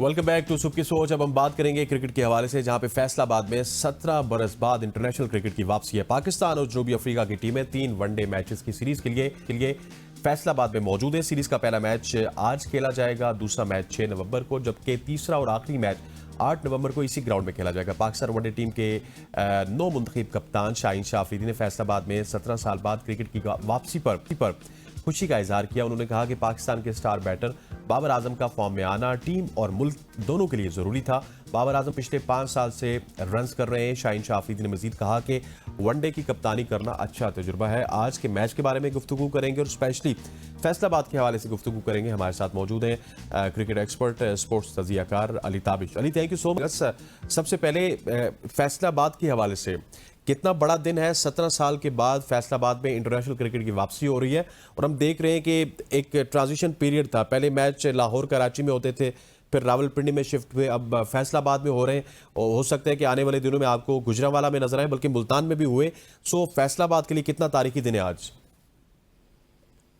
Welcome back to सुबह की सोच। अब हम बात करेंगे क्रिकेट के हवाले से, जहां पे फैसलाबाद में 17 बरस बाद इंटरनेशनल क्रिकेट की वापसी है। पाकिस्तान और जनूबी अफ्रीका की टीमें 3 वनडे मैचेस की सीरीज के लिए फैसलाबाद में मौजूद है। सीरीज का पहला मैच आज खेला जाएगा, दूसरा मैच 6 नवंबर को, जबकि तीसरा और आखिरी मैच 8 नवंबर को इसी ग्राउंड में खेला जाएगा। पाकिस्तान वनडे टीम के नौ मुंतखब कप्तान शाहीन शाह अफरीदी ने फैसलाबाद में 17 साल बाद क्रिकेट की वापसी पर खुशी का इजहार किया। उन्होंने कहा कि पाकिस्तान के स्टार बैटर बाबर आजम का फॉर्म में आना टीम और मुल्क दोनों के लिए जरूरी था। बाबर आजम पिछले 5 साल से रन्स कर रहे हैं। शाहीन शाह अफरीदी ने मजीद कहा कि वनडे की कप्तानी करना अच्छा तजुर्बा है। आज के मैच के बारे में गुफ्तगू करेंगे और स्पेशली फैसलाबाद के हवाले से गुफ्तगू करेंगे। हमारे साथ मौजूद हैं क्रिकेट एक्सपर्ट, स्पोर्ट्स तजियाकार Ali Tabish. Ali, thank you so much. सबसे पहले फैसलाबाद के हवाले से कितना बड़ा दिन है, 17 साल के बाद फैसलाबाद में इंटरनेशनल क्रिकेट की वापसी हो रही है और हम देख रहे हैं कि एक ट्रांजिशन पीरियड था। पहले मैच लाहौर कराची में होते थे, फिर रावलपिंडी में शिफ्ट हुए, अब फैसलाबाद में हो रहे हैं और हो सकता है कि आने वाले दिनों में आपको गुजरांवाला में नजर आए, बल्कि मुल्तान में भी हुए। सो फैसलाबाद के लिए कितना तारीखी दिन है आज?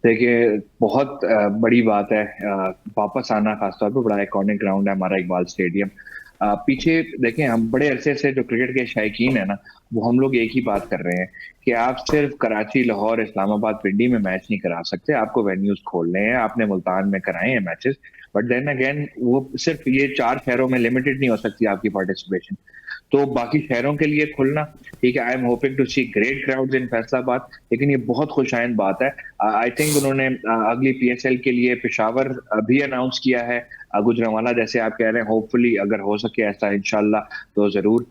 देखिए, बहुत बड़ी बात है। वापस आना खासतौर पे बड़ा आइकॉनिक ग्राउंड है हमारा इकबाल स्टेडियम। पीछे देखें, हम बड़े अरसे से जो क्रिकेट के शायकीन है ना, वो हम लोग एक ही बात कर रहे हैं कि आप सिर्फ कराची, लाहौर, इस्लामाबाद, पिंडी में मैच नहीं करा सकते। आपको वेन्यूज खोलने हैं। आपने मुल्तान में कराए हैं मैचेस, बट देन अगेन वो सिर्फ ये 4 शहरों में लिमिटेड नहीं हो सकती आपकी पार्टिसिपेशन। तो बाकी शहरों के लिए खुलना, ठीक है। I am hoping to see great crowds in Faisalabad. लेकिन ये बहुत खुशाइन बात है। आई थिंक उन्होंने अगली पीएसएल के लिए पेशावर भी अनाउंस किया है। गुजरांवाला जैसे आप कह रहे हैं, होपफुली अगर हो सके ऐसा इंशाल्लाह तो जरूर।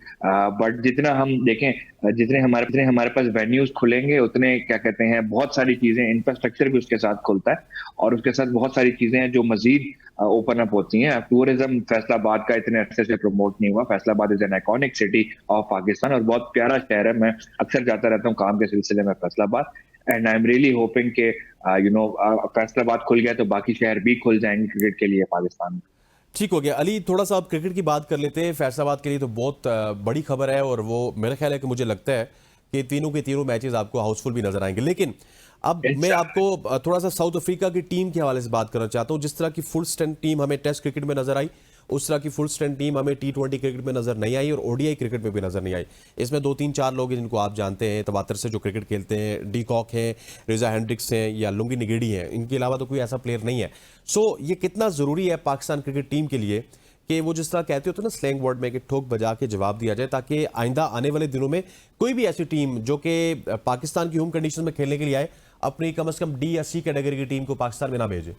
बट जितना हम देखें, जितने हमारे पास वेन्यूज खुलेंगे, उतने क्या कहते हैं, बहुत सारी चीजें, इंफ्रास्ट्रक्चर भी उसके साथ खुलता है और उसके साथ बहुत सारी चीजें हैं जो मजीद ओपन अप होती हैं। टूरिज्म फैसलाबाद का इतने अच्छे से प्रमोट नहीं हुआ। Faisalabad is an iconic city of Pakistan और बहुत प्यारा शहर है। मैं अक्सर जाता रहता हूँ काम के सिलसिले में Faisalabad. And I am really hoping के फैसलाबाद खुल गया तो बाकी शहर भी खुल जाएंगे क्रिकेट के लिए पाकिस्तान में। ठीक हो गया अली, थोड़ा सा अब क्रिकेट की बात कर लेते हैं। फैसलाबाद के लिए तो बहुत बड़ी खबर है और वो मेरा ख्याल है कि मुझे लगता है कि तीनों के तीनों मैचेस आपको हाउसफुल भी नजर आएंगे। लेकिन अब मैं आपको थोड़ा सा साउथ अफ्रीका की टीम के हवाले से बात करना चाहता हूं। जिस तरह की फुल स्ट्रेंथ टीम हमें टेस्ट क्रिकेट में नजर आई, उस तरह की फुल स्ट्रेंथ टीम हमें T20 क्रिकेट में नजर नहीं आई और ओडीआई क्रिकेट में भी नजर नहीं आई। इसमें 2-3-4 लोग हैं जिनको आप जानते हैं, तवातर से जो क्रिकेट खेलते हैं। डी कॉक हैं, रिजा हेंड्रिक्स हैं या लुंगी निगेडी हैं। इनके अलावा तो कोई ऐसा प्लेयर नहीं है। सो ये कितना जरूरी है पाकिस्तान क्रिकेट टीम के लिए कि वो जिस तरह कहते होते हैं ना स्लैंग वर्ड में, कि ठोक बजा के जवाब दिया जाए, ताकि आइंदा आने वाले दिनों में कोई भी ऐसी टीम जो कि पाकिस्तान की होम कंडीशन में खेलने के लिए आए, अपनी कम से कम D या C कैटेगरी की टीम को पाकिस्तान में ना भेजे।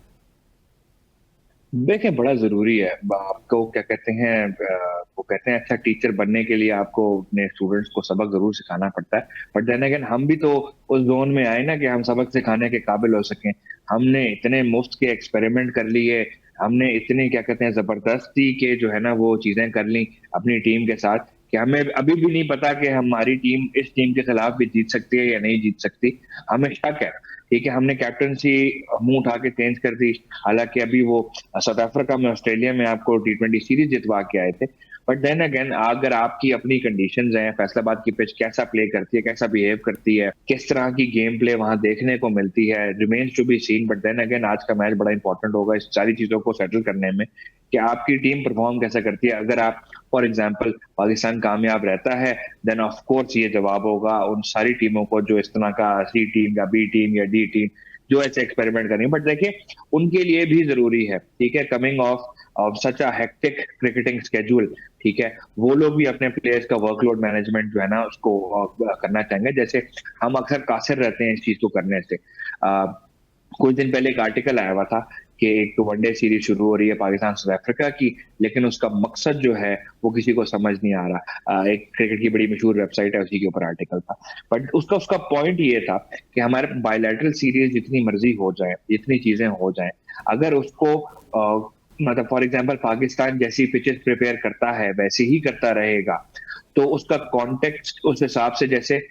देखें, बड़ा जरूरी है। आपको क्या कहते हैं, वो कहते हैं अच्छा टीचर बनने के लिए आपको अपने स्टूडेंट्स को सबक जरूर सिखाना पड़ता है। बट देन अगेन हम भी तो उस जोन में आए ना कि हम सबक सिखाने के काबिल हो सकें। हमने इतने मुफ्त के एक्सपेरिमेंट कर लिए, हमने इतने क्या कहते हैं जबरदस्ती के जो है ना वो चीजें कर ली अपनी टीम के साथ कि हमें अभी भी नहीं पता कि हमारी टीम इस टीम के खिलाफ भी जीत सकती है या नहीं जीत सकती। हमें शक है, ठीक है। हमने कैप्टनसी मुंह उठा के चेंज कर दी। हालांकि अभी वो साउथ अफ्रीका में, ऑस्ट्रेलिया में आपको T20 सीरीज जितवा के आए थे। बट देन अगेन अगर आपकी अपनी कंडीशंस हैं, फैसलाबाद की पिच कैसा प्ले करती है, कैसा बिहेव करती है, किस तरह की गेम प्ले वहां देखने को मिलती है, remains to be seen. But then again आज का मैच बड़ा इंपॉर्टेंट होगा इस सारी चीजों को सेटल करने में कि आपकी टीम परफॉर्म कैसा करती है। अगर आप फॉर एग्जाम्पल पाकिस्तान कामयाब रहता है, देन ऑफ कोर्स ये जवाब होगा उन सारी टीमों को जो इस तरह का C टीम या B टीम या D टीम जो ऐसे एक्सपेरिमेंट करेंगे। बट देखिए, उनके लिए भी जरूरी है, ठीक है, coming of such a hectic cricketing schedule, ठीक है, वो लोग भी अपने प्लेयर्स का वर्कलोड मैनेजमेंट जो है ना उसको करना चाहेंगे। जैसे हम अक्सर कासिर रहते हैं इस चीज को करने से। कुछ दिन पहले एक आर्टिकल आया हुआ था कि एक वनडे सीरीज शुरू हो रही है पाकिस्तान साउथ अफ्रीका की, लेकिन उसका मकसद जो है वो किसी को समझ नहीं आ रहा। एक क्रिकेट की बड़ी मशहूर वेबसाइट है, उसी के ऊपर आर्टिकल था। बट उसका उसका पॉइंट ये था कि हमारे बायलैटरल सीरीज जितनी मर्जी हो जाए, जितनी चीजें हो जाएं, अगर उसको मतलब फॉर एग्जाम्पल पाकिस्तान जैसी पिचेस प्रिपेयर करता है वैसे ही करता रहेगा, तो उसका कॉन्टेक्स्ट उस हिसाब से, जैसे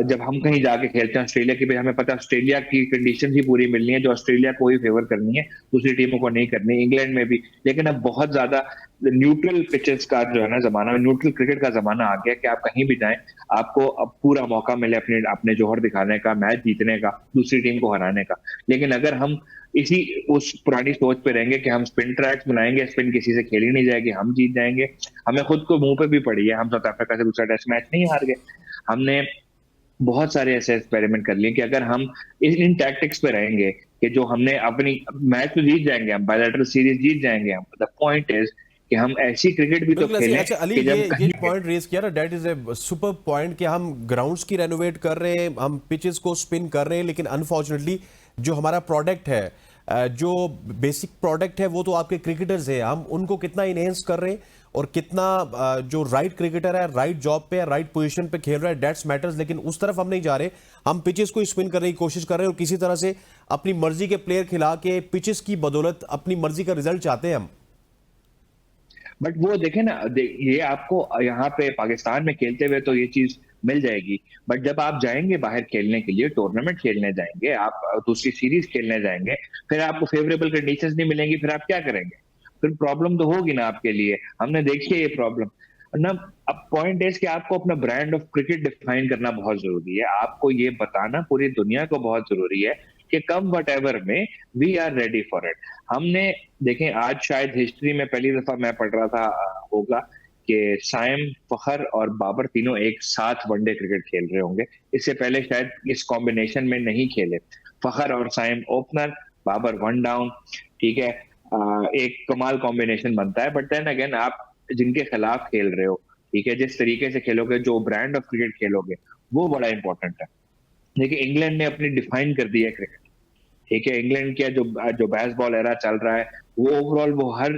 जब हम कहीं जाके खेलते हैं ऑस्ट्रेलिया की, भाई हमें पता है ऑस्ट्रेलिया की कंडीशन ही पूरी मिलनी है जो ऑस्ट्रेलिया को ही फेवर करनी है, दूसरी टीमों को नहीं करनी, इंग्लैंड में भी। लेकिन अब बहुत ज्यादा न्यूट्रल पिचेस का जो है ना जमाना, न्यूट्रल क्रिकेट का जमाना आ गया कि आप कहीं भी जाएं, आपको अब पूरा मौका मिले अपने अपने जौहर दिखाने का, मैच जीतने का, दूसरी टीम को हराने का। लेकिन अगर हम इसी उस पुरानी सोच पे रहेंगे कि हम स्पिन ट्रैक्स बनाएंगे, स्पिन किसी से खेली नहीं जाएगी, हम जीत जाएंगे, हमें खुद को मुंह पे भी पड़ी है, हम साउथ अफ्रीका से दूसरा टेस्ट मैच नहीं हार गए। हमने बहुत सारे ऐसे एक्सपेरिमेंट कर लिए कि अगर हम इन टैक्टिक्स पे रहेंगे कि जो हमने अपनी मैच तो जीत जाएंगे, हम बायलैटरल सीरीज जीत जाएंगे हम, द पॉइंट इज कि हम ऐसी क्रिकेट भी तो बिल्कुल ऐसी। खेलें अच्छा अली, कि जब ये कहीं पॉइंट रेज किया ना, that is a super point कि हम ग्राउंड्स की रेनोवेट कर रहे हैं, हम पिचेस को स्पिन कर रहे हैं, लेकिन अनफॉर्चुनेटली जो हमारा प्रोडक्ट है, जो बेसिक प्रोडक्ट है, वो तो आपके क्रिकेटर्स हैं। हम उनको कितना इनहेंस कर रहे हैं और कितना जो राइट क्रिकेटर है, राइट जॉब पे है, राइट पोजीशन पे खेल रहा है, दैट्स मैटर्स। लेकिन उस तरफ हम नहीं जा रहे, हम पिचेस को स्पिन करने की कोशिश कर रहे हैं और किसी तरह से अपनी मर्जी के प्लेयर खिला के पिचेस की बदौलत अपनी मर्जी का रिजल्ट चाहते हैं हम। बट वो देखे ना, ये आपको यहाँ पे पाकिस्तान में खेलते हुए तो ये चीज मिल जाएगी, बट जब आप जाएंगे बाहर खेलने के लिए, टूर्नामेंट खेलने जाएंगे, आप दूसरी सीरीज खेलने जाएंगे, फिर आपको फेवरेबल कंडीशंस नहीं मिलेंगी, फिर आप क्या करेंगे? फिर प्रॉब्लम तो होगी ना आपके लिए। हमने देखी है ये प्रॉब्लम ना। अब पॉइंट इज कि आपको अपना ब्रांड ऑफ क्रिकेट डिफाइन करना बहुत जरूरी है, आपको ये बताना पूरी दुनिया को बहुत जरूरी है कि कम वट एवर में we are ready for it. हमने देखें, आज शायद हिस्ट्री में पहली दफा मैं पढ़ रहा था होगा कि साइम, फखर और बाबर तीनों एक साथ वनडे क्रिकेट खेल रहे होंगे। इससे पहले शायद इस कॉम्बिनेशन में नहीं खेले। फखर और Saim opener, Babar one down, ठीक है, एक कमाल कॉम्बिनेशन बनता है। बट देन अगेन आप जिनके खिलाफ खेल रहे हो, ठीक है, जिस तरीके से खेलोगे, जो ब्रांड ऑफ क्रिकेट खेलोगे, वो बड़ा इंपॉर्टेंट है। देखिए इंग्लैंड ने अपनी डिफाइन कर दी है क्रिकेट, ठीक है। इंग्लैंड का जो जो बेसबॉल एरा चल रहा है, वो ओवरऑल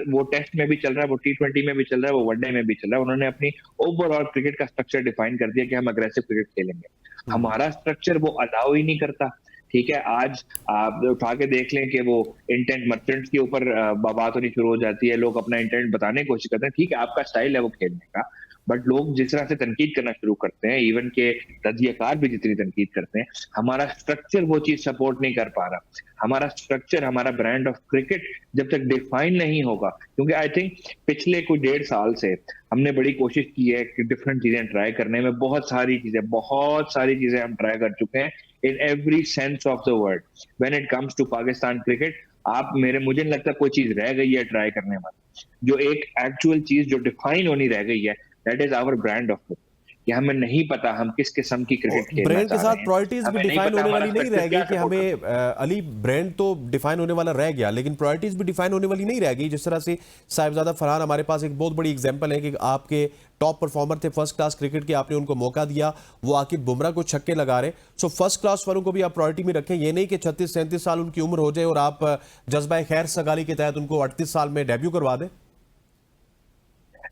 वो टेस्ट में भी चल रहा है, वो T20 में भी चल रहा है, वो वनडे में भी चल रहा है। उन्होंने अपनी ओवरऑल क्रिकेट का स्ट्रक्चर डिफाइन कर दिया कि हम अग्रेसिव क्रिकेट खेलेंगे। हमारा स्ट्रक्चर वो अलाउ ही नहीं करता, ठीक है। आज आप उठा के देख लें कि वो इंटेंट मर्चेंट्स के ऊपर बात होनी शुरू हो जाती है, लोग अपना इंटेंट बताने की कोशिश करते हैं, ठीक है, आपका स्टाइल है वो खेलने का, बट लोग जिस तरह से तनकीद करना शुरू करते हैं, इवन के रजियाकार भी जितनी तनकीद करते हैं, हमारा स्ट्रक्चर वो चीज सपोर्ट नहीं कर पा रहा। हमारा स्ट्रक्चर, हमारा ब्रांड ऑफ क्रिकेट जब तक डिफाइन नहीं होगा, क्योंकि आई थिंक पिछले कुछ 1.5 साल से हमने बड़ी कोशिश की है कि डिफरेंट चीजें ट्राई करने में, बहुत सारी चीजें हम ट्राई कर चुके हैं in every sense of the word. When it comes to Pakistan cricket, मुझे नहीं लगता कोई चीज रह गई है ट्राई करने वाली। जो एक एक्चुअल चीज जो डिफाइन होनी रह गई है, that is our brand of cricket, कि हमें नहीं पता हम किस किस्म की क्रिकेट खेलना ब्रांड के चाह साथ रहे हैं, प्रायोरिटीज भी हमें नहीं डिफाइन पता होने हमारा वाली नहीं स्ट्रक्चर रह क्या गई कि सपोर्ट हमें करता है। अली, ब्रांड तो डिफाइन होने वाला रह गया, लेकिन प्रायोरिटीज भी डिफाइन होने वाली नहीं रह गई। जिस तरह से साहिबजादा फरहान हमारे पास एक बहुत बड़ी एग्जांपल है कि आपके टॉप परफॉर्मर थे फर्स्ट क्लास क्रिकेट के, आपने उनको मौका दिया, वो आके बुमराह को छक्के लगा रहे। सो फर्स्ट क्लास वालों को भी आप प्रायोरिटी में रखें, ये नहीं कि 36-37 साल उनकी उम्र हो जाए और आप जज्बा खैर सगाली के तहत उनको 38 साल में डेब्यू करवा दें।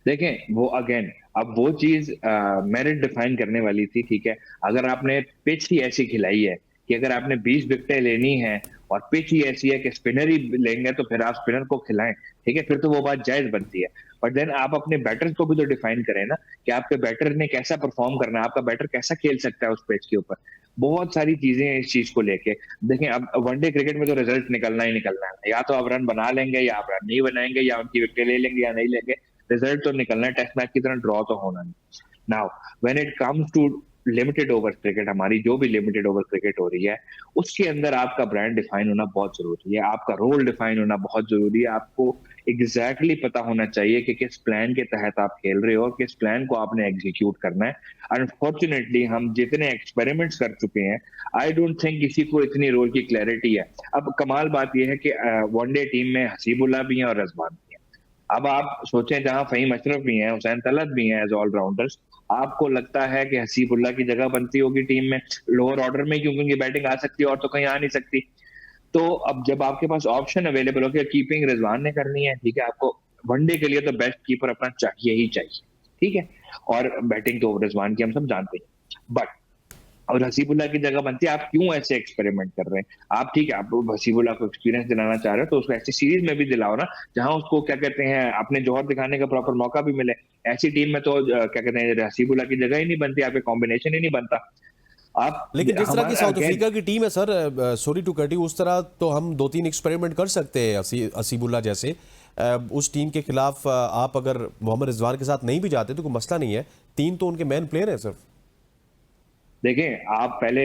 देखें वो अगेन, अब वो चीज मेरिट डिफाइन करने वाली थी, ठीक है। अगर आपने पिच ही ऐसी खिलाई है कि अगर आपने 20 विकेटें लेनी है और पिच ही ऐसी है कि स्पिनर ही लेंगे, तो फिर आप स्पिनर को खिलाएं, ठीक है, फिर तो वो बात जायज बनती है। बट देन आप अपने बैटर्स को भी तो डिफाइन करें ना, कि आपके बैटर ने कैसा परफॉर्म करना है, आपका बैटर कैसा खेल सकता है उस पिच के ऊपर। बहुत सारी चीजें हैं इस चीज को लेके। देखें अब वनडे क्रिकेट में तो रिजल्ट निकलना ही निकलना है, या तो आप रन बना लेंगे या आप रन नहीं बनाएंगे, या उनकी विकेट ले लेंगे या नहीं लेंगे, रिजल्ट तो निकलना है। टेस्ट मैच की तरह ड्रॉ तो होना नहीं। Now when it comes to limited over cricket, हमारी जो भी लिमिटेड ओवर क्रिकेट हो रही है, उसके अंदर आपका ब्रांड डिफाइन होना बहुत जरूरी है, आपका रोल डिफाइन होना बहुत जरूरी है। आपको एग्जैक्टली पता होना चाहिए कि किस प्लान के तहत आप खेल रहे हो और किस प्लान को आपने एग्जीक्यूट करना है। अनफॉर्चुनेटली हम जितने एक्सपेरिमेंट्स कर चुके हैं, आई डोंट थिंक किसी को इतनी रोल की क्लैरिटी है। अब कमाल बात यह है कि वनडे टीम में हसीबुल्ला भी हैं और रजवान भी हैं। अब आप सोचें, जहां फहीम अशरफ भी हैं, हुसैन तलत भी हैं एज ऑलराउंडर्स, आपको लगता है कि हसीबुल्ला की जगह बनती होगी टीम में लोअर ऑर्डर में, क्योंकि उनकी बैटिंग आ सकती है और तो कहीं आ नहीं सकती। तो अब जब आपके पास ऑप्शन अवेलेबल हो कि कीपिंग रिजवान ने करनी है, ठीक है, आपको वनडे के लिए तो बेस्ट कीपर अपना चाहिए ही चाहिए, ठीक है, और बैटिंग तो रिजवान की हम सब जानते हैं। बट और हसीबुल्ला की जगह बनती है, आप क्यों ऐसे एक्सपेरिमेंट कर रहे हैं? आप ठीक है, आप हसीबुल्ला को एक्सपीरियंस दिलाना चाह रहे हो, तो उसको ऐसी सीरीज में भी दिलाओ ना, जहां उसको क्या कहते हैं अपने जौहर दिखाने का प्रॉपर मौका भी मिले। ऐसी टीम में तो क्या कहते हैं हसीबुल्ला की जगह ही नहीं बनती, आपके कॉम्बिनेशन ही नहीं बनता। आप लेकिन जिस तरह की हमारा साउथ अगेन अफ्रीका की टीम है sir, sorry to cut you, उस तरह तो हम 2-3 एक्सपेरिमेंट कर सकते हैं असीबुल्ला जैसे। उस टीम के खिलाफ आप अगर मोहम्मद रिजवान के साथ नहीं भी जाते तो कोई मसला नहीं है, 3 तो उनके मेन प्लेयर हैं सर। देखें, आप पहले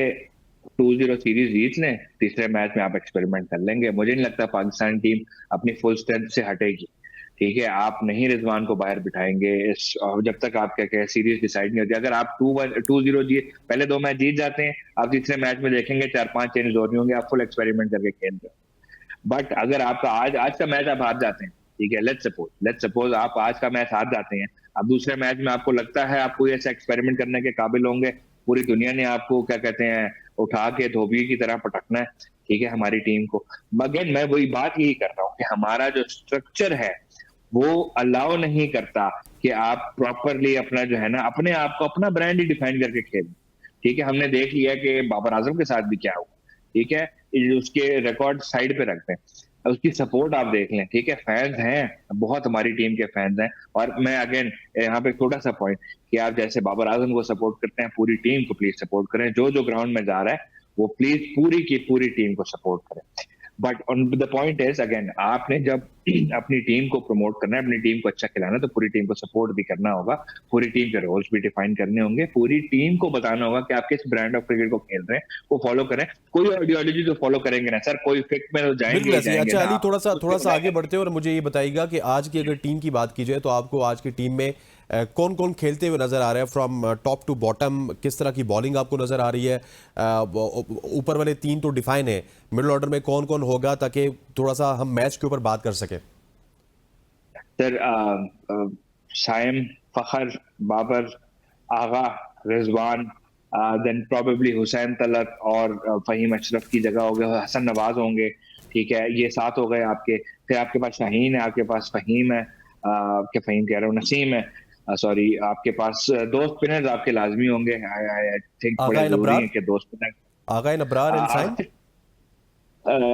2-0 सीरीज जीत लें, तीसरे मैच में आप एक्सपेरिमेंट कर लेंगे। मुझे नहीं लगता पाकिस्तान टीम अपनी फुल स्ट्रेंथ से हटेगी। ठीक है, आप नहीं रिजवान को बाहर बिठाएंगे जब तक आप क्या क्या सीरीज डिसाइड नहीं होती। अगर आप 2-0 जीत, पहले 2 मैच जीत जाते हैं, आप तीसरे मैच में देखेंगे 4-5 चेंज हो रही होंगे, आप फुल एक्सपेरिमेंट करके खेल रहे हो। बट अगर आपका आज आज का मैच आप हार जाते हैं, ठीक है, लेट्स सपोज आप आज का मैच हार जाते हैं, अब दूसरे मैच में आपको लगता है आप कोई ऐसा एक्सपेरिमेंट करने के काबिल होंगे, पूरी दुनिया ने आपको क्या कहते हैं उठा के धोबी की तरह पटकना है, ठीक है, हमारी टीम को। अगेन मैं वही बात यही कर रहा हूँ कि हमारा जो स्ट्रक्चर है वो अलाउ नहीं करता कि आप प्रॉपरली अपना जो है ना अपने आप को अपना ब्रांड ही डिफाइन करके खेलें। ठीक है, हमने देख लिया कि बाबर आजम के साथ भी क्या हुआ। ठीक है, उसके रिकॉर्ड साइड पे रखते हैं, उसकी सपोर्ट आप देख लें। ठीक है, फैंस हैं बहुत, हमारी टीम के फैंस हैं। और मैं अगेन यहाँ पे छोटा सा पॉइंट कि आप जैसे बाबर आजम को सपोर्ट करते हैं, पूरी टीम को प्लीज सपोर्ट करें। जो जो ग्राउंड में जा रहा है वो प्लीज पूरी की पूरी टीम को सपोर्ट करें। But on the point is again, आपने जब अपनी टीम को प्रमोट करना है, अपनी टीम को अच्छा खिलाना है, तो पूरी टीम को सपोर्ट भी करना होगा, पूरी टीम के रोल्स भी डिफाइन करने होंगे, पूरी टीम को बताना होगा कि आप किस ब्रांड ऑफ क्रिकेट को खेल रहे हैं, वो फॉलो करें। कोई आइडियोलॉजी तो फॉलो करेंगे ना सर, कोई फिक्स में तो जाएंगे बिल्कुल ही ऐसे ही। जाएंगे अच्छा ना, अली, आप थोड़ा उसके सा आगे बगैर। बढ़ते हैं और मुझे ये बताइएगा कि आज की अगर टीम की बात की जाए तो आपको आज की टीम में कौन कौन खेलते हुए नजर आ रहे हैं, फ्रॉम टॉप टू बॉटम? किस तरह की बॉलिंग आपको नजर आ रही है? ऊपर वाले 3 तो डिफाइन है, मिडिल ऑर्डर में कौन कौन होगा, ताकि थोड़ा सा हम मैच के ऊपर बात कर सकें। सर शायम, फखर, बाबर, आगा, रिजवान, देन प्रोबेबली हुसैन तलत और फहीम अशरफ की जगह हो गए हसन नवाज होंगे। ठीक है, ये 7 हो गए आपके। फिर आपके पास शाहीन है, आपके पास फहीम है, आपके फहीम कह रहा हूँ, नसीम है, सॉरी, आपके पास 2 स्पिनर्स आपके लाजमी होंगे। आई थिंक बड़े आगाए जरूरी है नबरार, कि 2 स्पिनर। आगाए नबरार एंड साइम।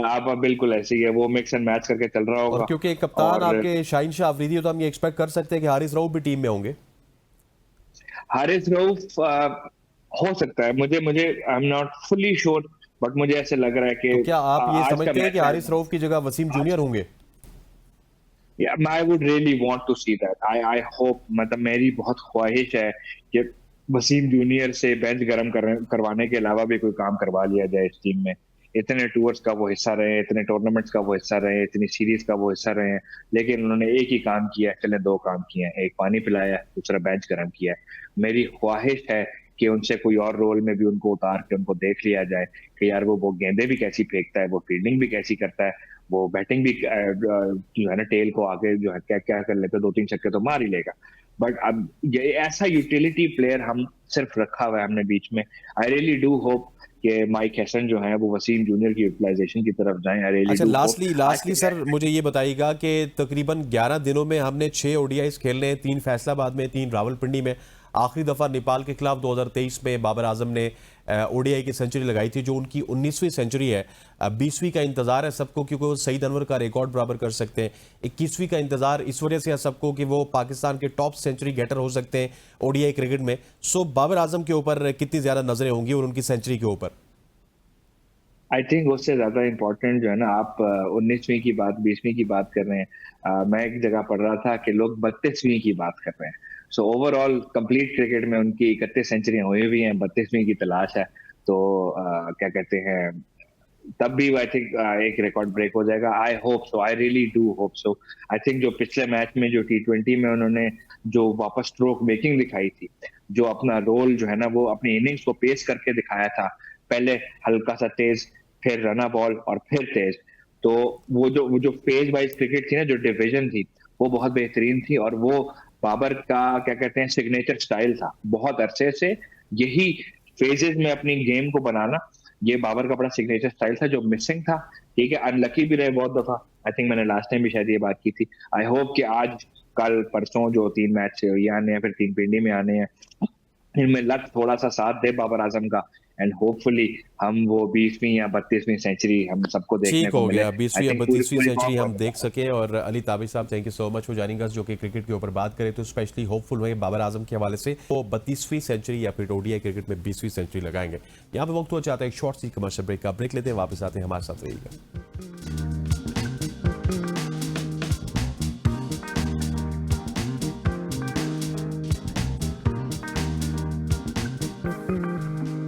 आप बिल्कुल ऐसे ही है, वो मिक्स एंड मैच करके चल रहा और होगा। क्योंकि कप्तान और आपके शाहीन शाह अफरीदी है, तो हम ये एक्सपेक्ट कर सकते हैं कि हारिस रऊफ भी टीम में होंगे। हारिस रऊफ हो सकता है, मुझे मुझे I am not fully sure, but मुझे ऐसे लग रहा है कि तो क्या आप ये आज का समझते हैं कि मैच है। हारिस रऊफ की जगह वसीम आज जूनियर होंगे? I would really want to see that, I hope, मतलब मेरी बहुत ख्वाहिश है कि वसीम जूनियर से बेंच गर्म करवाने के अलावा भी कोई काम करवा लिया जाए इस टीम में। इतने टूर्स का वो हिस्सा रहे हैं, इतने टूर्नामेंट्स का वो हिस्सा रहे हैं, इतनी सीरीज का वो हिस्सा रहे हैं, लेकिन उन्होंने एक ही काम किया है, चले 2 काम किए हैं, एक पानी पिलाया है, दूसरा बेंच गर्म किया है। मेरी ख्वाहिश है कि उनसे कोई और रोल में भी उनको उतार के उनको देख लिया जाए कि यार वो गेंदे भी कैसी फेंकता है, वो फील्डिंग भी कैसी करता है, वो बैटिंग भी जो है ना टेल को आगे जो है क्या क्या कर लेते, 2-3 छक्के तो मार ही लेगा। बट अब ये ऐसा यूटिलिटी प्लेयर हम सिर्फ रखा हुआ है हमने बीच में। आई रियली डू होप कि माइक हैसन जो है वो वसीम जूनियर की यूटिलाइजेशन की तरफ जाएं। आई रियली अच्छा, डू होप। आज लास्टली के सर मुझे ये बताइएगा कि तकरीबन 11 दिनों में हमने 6 ओडीआईस खेलने हैं, 3 फैसलाबाद में, 3 रावलपिंडी में। आखिरी दफा नेपाल के खिलाफ 2023 में बाबर आजम ने ओडीआई की सेंचुरी लगाई थी, जो उनकी 19वीं सेंचुरी है। 20वीं का इंतजार है सबको, क्योंकि वो सईद अनवर का रिकॉर्ड बराबर कर सकते हैं। 21वीं का इंतजार इस वजह से है सबको कि वो पाकिस्तान के टॉप सेंचुरी गेटर हो सकते हैं ओडीआई क्रिकेट में। सो बाबर आजम के ऊपर कितनी ज्यादा नजरें होंगी और उनकी सेंचुरी के ऊपर? आई थिंक उससे ज्यादा इम्पोर्टेंट जो है ना, आप 19वीं की बात, 20वीं की बात कर रहे हैं। मैं एक जगह पढ़ रहा था कि लोग 32वीं की बात कर रहे हैं। सो ओवरऑल कंप्लीट क्रिकेट में उनकी 31 सेंचुरियां हुई हुई हैं, 32वीं की तलाश है। तो क्या कहते हैं, तब भी आई थिंक एक रिकॉर्ड ब्रेक हो जाएगा। I hope so, I really do hope so. I think जो पिछले मैच में जो T20 में उन्होंने जो वापस स्ट्रोक मेकिंग दिखाई थी, जो अपना रोल जो है ना वो अपनी इनिंग्स को पेश करके दिखाया था, पहले हल्का सा तेज, फिर रना बॉल और फिर तेज, तो वो जो फेज वाइज क्रिकेट थी ना, जो डिवीजन थी, वो बहुत बेहतरीन थी। और वो बाबर का क्या कहते हैं सिग्नेचर स्टाइल था, बहुत अरसे से यही फेजेस में अपनी गेम को बनाना, ये बाबर का बड़ा सिग्नेचर स्टाइल था जो मिसिंग था। ठीक है, अनलकी भी रहे बहुत दफा। आई थिंक मैंने लास्ट टाइम भी शायद ये बात की थी। आई होप कि आज कल परसों जो 3 मैच ये आने हैं, फिर 3 पिंडी में आने हैं, इनमें लक थोड़ा सा साथ दे बाबर आजम का, एंड होपफुली हम वो 20वीं या 32वीं सेंचुरी हम सबको देखने ठीक को हो मिले। गया, आई 20वीं या थिंक 32वीं सेंचुरी हम बहुत देख सके। और अली ताबिर साहब, thank you so much for joining us, जो कि क्रिकेट के ऊपर बात करें तो स्पेशली होपफुल हुए बाबर आजम के हवाले से वो 32वीं सेंचुरी या फिर ओडीआई क्रिकेट में 20वीं सेंचुरी लगाएंगे। यहाँ पे वक्त हो जाता है एक शॉर्ट सी कमर्शियल ब्रेक का। ब्रेक लेते हैं, वापस आते हैं, हमारे साथ रहिएगा।